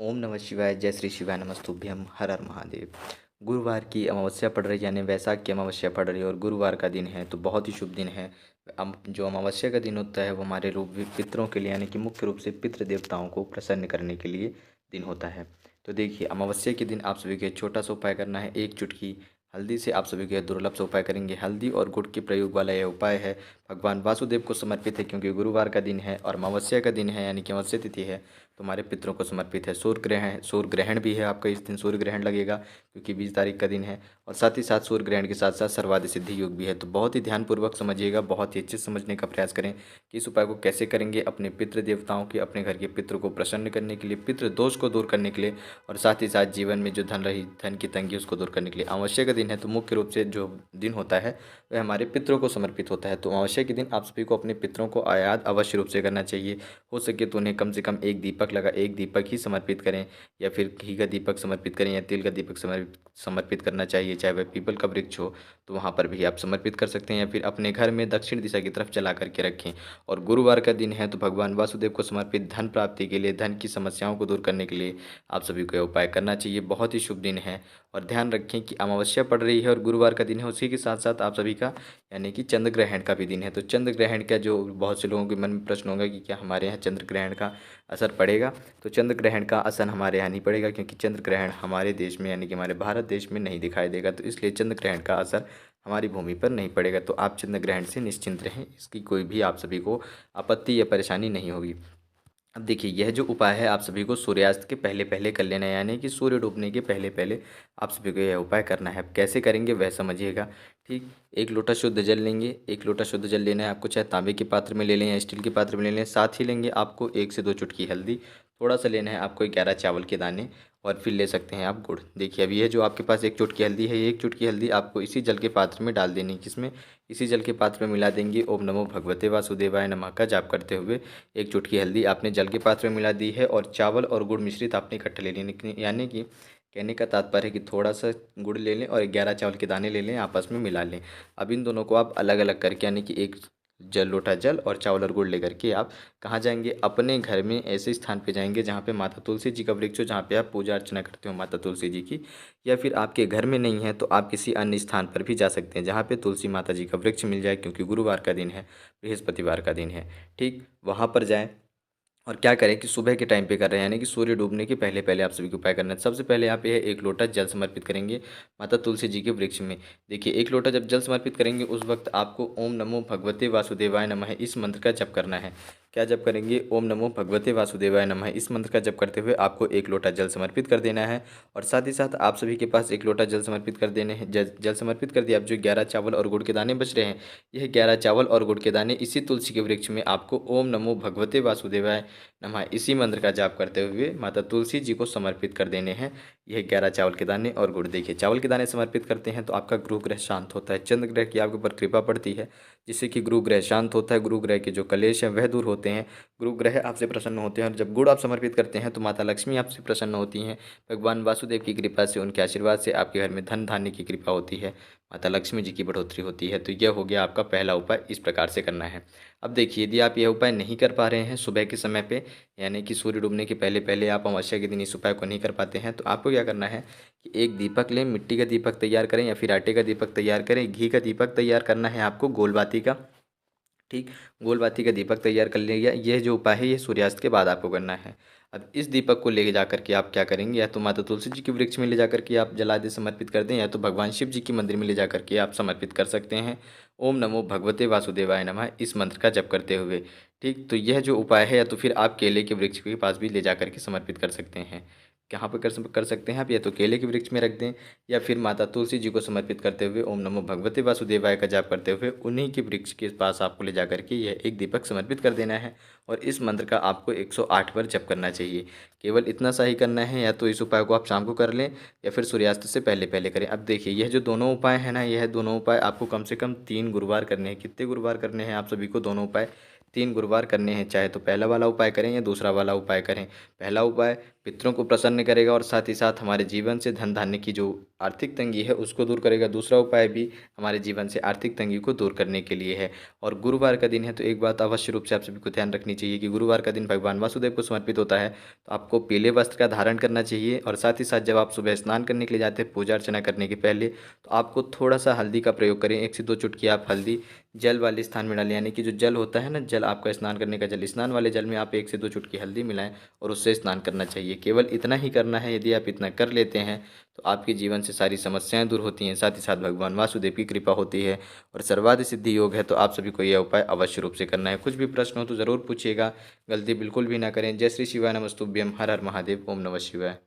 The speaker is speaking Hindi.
ओम नमः शिवाय, जय श्री शिवाय, नमस्तुभ्यम, हर हर महादेव। गुरुवार की अमावस्या पड़ रही है, यानी वैशाख की अमावस्या पड़ रही है और गुरुवार का दिन है, तो बहुत ही शुभ दिन है। जो अमावस्या का दिन होता है वो हमारे रूप में पितरों के लिए, यानी कि मुख्य रूप से पितृ देवताओं को प्रसन्न करने के लिए दिन होता है। तो देखिए, अमावस्या के दिन आप सभी को एक छोटा सा उपाय करना है। एक चुटकी हल्दी से आप सभी को यह दुर्लभ सा उपाय करेंगे। हल्दी और गुड़ के प्रयोग वाला यह उपाय है, भगवान वासुदेव को समर्पित है, क्योंकि गुरुवार का दिन है और अमावस्या का दिन है, यानी कि अमावस्या तिथि है, तो हमारे पितरों को समर्पित है। सूर्य ग्रहण भी है आपका, इस दिन सूर्य ग्रहण लगेगा, क्योंकि 20 तारीख का दिन है। और साथ ही साथ सूर्य ग्रहण के साथ साथ सर्वादि सिद्धि योग भी है। तो बहुत ही ध्यानपूर्वक समझिएगा, बहुत ही अच्छे से समझने का प्रयास करें कि इस उपाय को कैसे करेंगे अपने पितृ देवताओं के, अपने घर के पितरों को प्रसन्न करने के लिए, पितृ दोष को दूर करने के लिए, और साथ ही साथ जीवन में जो धन की तंगी उसको दूर करने के लिए। अमावस्या का दिन है, तो मुख्य रूप से जो दिन होता है वह हमारे पितरों को समर्पित होता है। तो अमावस्या के दिन आप सभी को अपने पितरों को याद अवश्य रूप से करना चाहिए। हो सके तो उन्हें कम से कम एक दीपक ही समर्पित करें, या फिर घी का दीपक समर्पित करें, या तिल का दीपक समर्पित करना चाहिए। चाहे वह पीपल का वृक्ष हो तो वहाँ पर भी आप समर्पित कर सकते हैं, या फिर अपने घर में दक्षिण दिशा की तरफ चला करके रखें। और गुरुवार का दिन है, तो भगवान वासुदेव को समर्पित धन प्राप्ति के लिए, धन की समस्याओं को दूर करने के लिए आप सभी को यह उपाय करना चाहिए। बहुत ही शुभ दिन है। और ध्यान रखें कि अमावस्या पड़ रही है और गुरुवार का दिन है, उसी के साथ साथ आप सभी का यानी कि चंद्र ग्रहण का भी दिन है। तो चंद्र ग्रहण का जो बहुत से लोगों के मन में प्रश्न होगा कि क्या हमारे यहाँ चंद्र ग्रहण का असर पड़ेगा, तो चंद्र ग्रहण का असर हमारे यहाँ नहीं पड़ेगा, क्योंकि चंद्र ग्रहण हमारे देश में यानी कि हमारे भारत देश में नहीं दिखाई देगा। तो इसलिए चंद्र ग्रहण का असर हमारी भूमि पर नहीं पड़ेगा। तो आप चंद्र ग्रहण से निश्चिंत रहें, इसकी कोई भी आप सभी को आपत्ति या परेशानी नहीं होगी। अब देखिए, यह जो उपाय है आप सभी को सूर्यास्त के पहले पहले कर लेना है, यानी कि सूर्य डूबने के पहले पहले आप सभी को यह उपाय करना है। अब कैसे करेंगे वह समझिएगा। ठीक, एक लोटा शुद्ध जल लेंगे। एक लोटा शुद्ध जल लेना है आपको, चाहे तांबे के पात्र में ले लें या स्टील के पात्र में ले लें। साथ ही लेंगे आपको 1 से 2 चुटकी हल्दी, थोड़ा सा लेना है आपको 11 चावल के दाने, और फिर ले सकते हैं आप गुड़। देखिए, अब ये जो आपके पास एक चुटकी हल्दी है, एक चुटकी हल्दी आपको इसी जल के पात्र में डाल देनी है। किसमें? इसी जल के पात्र में मिला देंगे। ओम नमो भगवते वासुदेवाय नमः का जाप करते हुए एक चुटकी हल्दी आपने जल के पात्र में मिला दी है, और चावल और गुड़ मिश्रित आपने इकट्ठा ले लेनी, यानी कि कहने का तात्पर्य है कि थोड़ा सा गुड़ ले लें और 11 चावल के दाने ले लें, आपस में मिला लें। अब इन दोनों को आप अलग अलग करके, यानी कि एक लोटा जल और चावल और गुड़ लेकर के आप कहाँ जाएंगे? अपने घर में ऐसे स्थान पे जाएंगे जहाँ पे माता तुलसी जी का वृक्ष हो, जहाँ पे आप पूजा अर्चना करते हो माता तुलसी जी की। या फिर आपके घर में नहीं है तो आप किसी अन्य स्थान पर भी जा सकते हैं जहाँ पे तुलसी माता जी का वृक्ष मिल जाए, क्योंकि गुरुवार का दिन है, बृहस्पतिवार का दिन है। ठीक, वहाँ पर जाएँ और क्या करें कि सुबह के टाइम पे कर रहे हैं, यानी कि सूर्य डूबने के पहले पहले आप सभी को उपाय करना है। सबसे पहले आप यह एक लोटा जल समर्पित करेंगे माता तुलसी जी के वृक्ष में। देखिए, एक लोटा जब जल समर्पित करेंगे उस वक्त आपको ओम नमो भगवते वासुदेवाय नमः इस मंत्र का जप करना है। क्या जप करेंगे? ओम नमो भगवते वासुदेवाय नमः इस मंत्र का जप करते हुए आपको एक लोटा जल समर्पित कर देना है। और साथ ही साथ आप सभी के पास एक लोटा जल समर्पित कर देने हैं। जल समर्पित कर दिया। अब जो 11 चावल और गुड़ के दाने बच रहे हैं, यह 11 चावल और गुड़ के दाने इसी तुलसी के वृक्ष में आपको ओम नमो भगवते वासुदेवाय नमः इसी मंत्र का जाप करते हुए माता तुलसी जी को समर्पित कर देने हैं। यह 11 चावल के दाने और गुड़। देखिए, चावल के दाने समर्पित करते हैं तो आपका गुरु ग्रह शांत होता है, चंद्र ग्रह की आपके ऊपर कृपा पड़ती है, जिससे कि गुरु ग्रह शांत होता है, गुरु ग्रह के जो कलेश हैं वह दूर होते हैं, गुरु ग्रह आपसे प्रसन्न होते हैं। और जब गुड़ आप समर्पित करते हैं तो माता लक्ष्मी आपसे प्रसन्न होती हैं। भगवान वासुदेव की कृपा से, उनके आशीर्वाद से आपके घर में धन धान्य की कृपा होती है, माता लक्ष्मी जी की बढ़ोतरी होती है। तो यह हो गया आपका पहला उपाय, इस प्रकार से करना है। अब देखिए, यदि आप यह उपाय नहीं कर पा रहे हैं सुबह के समय पे, यानी कि सूर्य डूबने के पहले पहले आप अमावस्या के दिन इस उपाय को नहीं कर पाते हैं, तो आपको क्या करना है कि एक दीपक लें, मिट्टी का दीपक तैयार करें या फिर आटे का दीपक तैयार करें। घी का दीपक तैयार करना है आपको, गोलबाती का। ठीक, गोलबाती का दीपक तैयार कर लिया। यह जो उपाय है ये सूर्यास्त के बाद आपको करना है। अब इस दीपक को ले जा करके आप क्या करेंगे? या तो माता तुलसी जी के वृक्ष में ले जा करके आप जला दे, समर्पित कर दें, या तो भगवान शिव जी के मंदिर में ले जा करके आप समर्पित कर सकते हैं। ओम नमो भगवते वासुदेवाय नमः इस मंत्र का जप करते हुए। ठीक, तो यह जो उपाय है, या तो फिर आप केले के वृक्ष के पास भी ले जा करके समर्पित कर सकते हैं। कहाँ पर कर सकते हैं आप? या तो केले के वृक्ष में रख दें, या फिर माता तुलसी जी को समर्पित करते हुए ओम नमो भगवते वासुदेवाय का जाप करते हुए उन्हीं के वृक्ष के पास आपको ले जा करके यह एक दीपक समर्पित कर देना है। और इस मंत्र का आपको 108 बार जप करना चाहिए। केवल इतना सा ही करना है। या तो इस उपाय को आप शाम को कर लें या फिर सूर्यास्त से पहले पहले करें। अब देखिए, यह जो दोनों उपाय हैं ना, यह दोनों उपाय आपको कम से कम 3 गुरुवार करने हैं। कितने गुरुवार करने हैं आप सभी को? दोनों उपाय 3 गुरुवार करने हैं। चाहे तो पहला वाला उपाय करें या दूसरा वाला उपाय करें। पहला उपाय पितरों को प्रसन्न करेगा और साथ ही साथ हमारे जीवन से धन धान्य की जो आर्थिक तंगी है उसको दूर करेगा। दूसरा उपाय भी हमारे जीवन से आर्थिक तंगी को दूर करने के लिए है। और गुरुवार का दिन है तो एक बात अवश्य रूप से आप सभी को ध्यान रखनी चाहिए कि गुरुवार का दिन भगवान वासुदेव को समर्पित होता है, तो आपको पीले वस्त्र का धारण करना चाहिए। और साथ ही साथ जब आप सुबह स्नान करने के लिए जाते हैं पूजा अर्चना करने के पहले, तो आपको थोड़ा सा हल्दी का प्रयोग करें। 1 से 2 चुटकी आप हल्दी जल वाले स्थान में डालें, यानी कि जो जल होता है ना, जल आपका स्नान करने का जल, स्नान वाले जल में आप 1 से 2 चुटकी हल्दी मिलाएं और उससे स्नान करना चाहिए। केवल इतना ही करना है। यदि आप इतना कर लेते हैं तो आपके जीवन से सारी समस्याएं दूर होती हैं, साथ ही साथ भगवान वासुदेव की कृपा होती है और सर्वादि सिद्धि योग है। तो आप सभी को यह उपाय अवश्य रूप से करना है। कुछ भी प्रश्न हो तो ज़रूर पूछिएगा, गलती बिल्कुल भी ना करें। जय श्री शिवाय नमस्तुभ्यम। हर हर महादेव। ओम नमः शिवाय।